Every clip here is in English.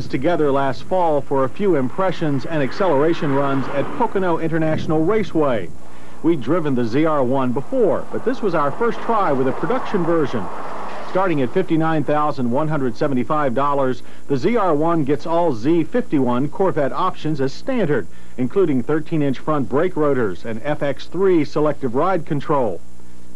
together last fall for a few impressions and acceleration runs at Pocono International Raceway. We'd driven the ZR-1 before, but this was our first try with a production version. Starting at $59,175, the ZR-1 gets all Z51 Corvette options as standard, including 13-inch front brake rotors and FX3 selective ride control.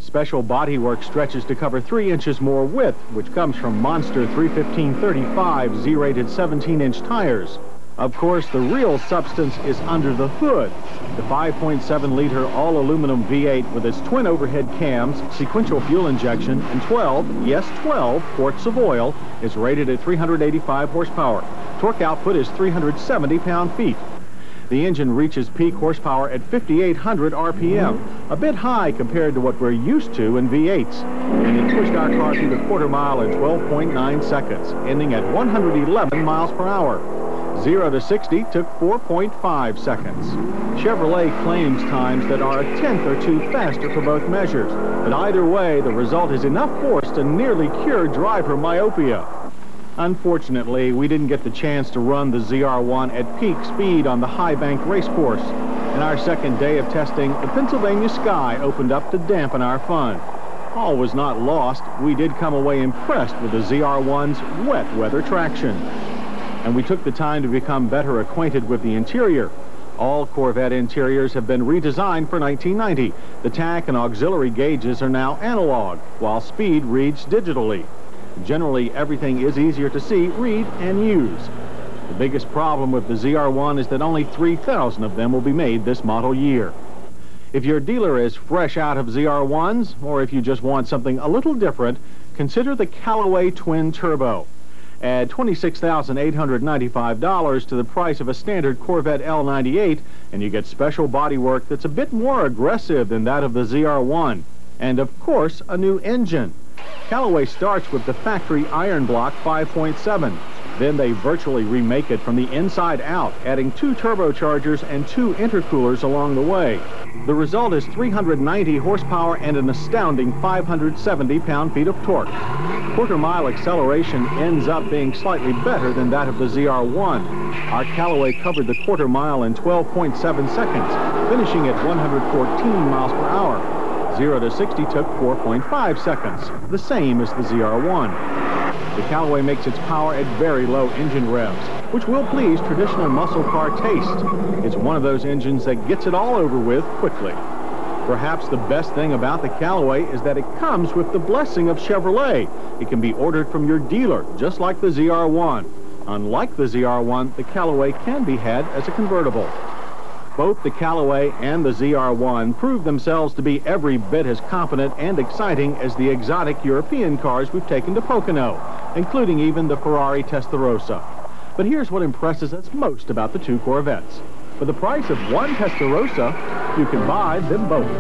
Special bodywork stretches to cover 3 inches more width, which comes from Monster 315/35 Z-rated 17-inch tires. Of course, the real substance is under the hood. The 5.7-liter all-aluminum V8 with its twin overhead cams, sequential fuel injection, and 12, yes 12, quarts of oil is rated at 385 horsepower. Torque output is 370 pound-feet. The engine reaches peak horsepower at 5,800 RPM, a bit high compared to what we're used to in V8s. And it pushed our car through the quarter mile in 12.9 seconds, ending at 111 miles per hour. 0 to 60 took 4.5 seconds. Chevrolet claims times that are a tenth or two faster for both measures, but either way, the result is enough force to nearly cure driver myopia. Unfortunately, we didn't get the chance to run the ZR-1 at peak speed on the High Bank racecourse. In our second day of testing, the Pennsylvania sky opened up to dampen our fun. All was not lost. We did come away impressed with the ZR-1's wet weather traction. And we took the time to become better acquainted with the interior. All Corvette interiors have been redesigned for 1990. The tach and auxiliary gauges are now analog, while speed reads digitally. Generally, everything is easier to see, read, and use. The biggest problem with the ZR-1 is that only 3,000 of them will be made this model year. If your dealer is fresh out of ZR-1s, or if you just want something a little different, consider the Callaway Twin Turbo. Add $26,895 to the price of a standard Corvette L98, and you get special bodywork that's a bit more aggressive than that of the ZR-1. And, of course, a new engine. Callaway starts with the factory Iron Block 5.7. Then they virtually remake it from the inside out, adding 2 turbochargers and 2 intercoolers along the way. The result is 390 horsepower and an astounding 570 pound-feet of torque. Quarter-mile acceleration ends up being slightly better than that of the ZR-1. Our Callaway covered the quarter mile in 12.7 seconds, finishing at 114 miles per hour. 0 to 60 took 4.5 seconds, the same as the ZR-1. The Callaway makes its power at very low engine revs, which will please traditional muscle car taste. It's one of those engines that gets it all over with quickly. Perhaps the best thing about the Callaway is that it comes with the blessing of Chevrolet. It can be ordered from your dealer, just like the ZR-1. Unlike the ZR-1, the Callaway can be had as a convertible. Both the Callaway and the ZR-1 proved themselves to be every bit as competent and exciting as the exotic European cars we've taken to Pocono, including even the Ferrari Testarossa. But here's what impresses us most about the 2 Corvettes. For the price of one Testarossa, you can buy them both.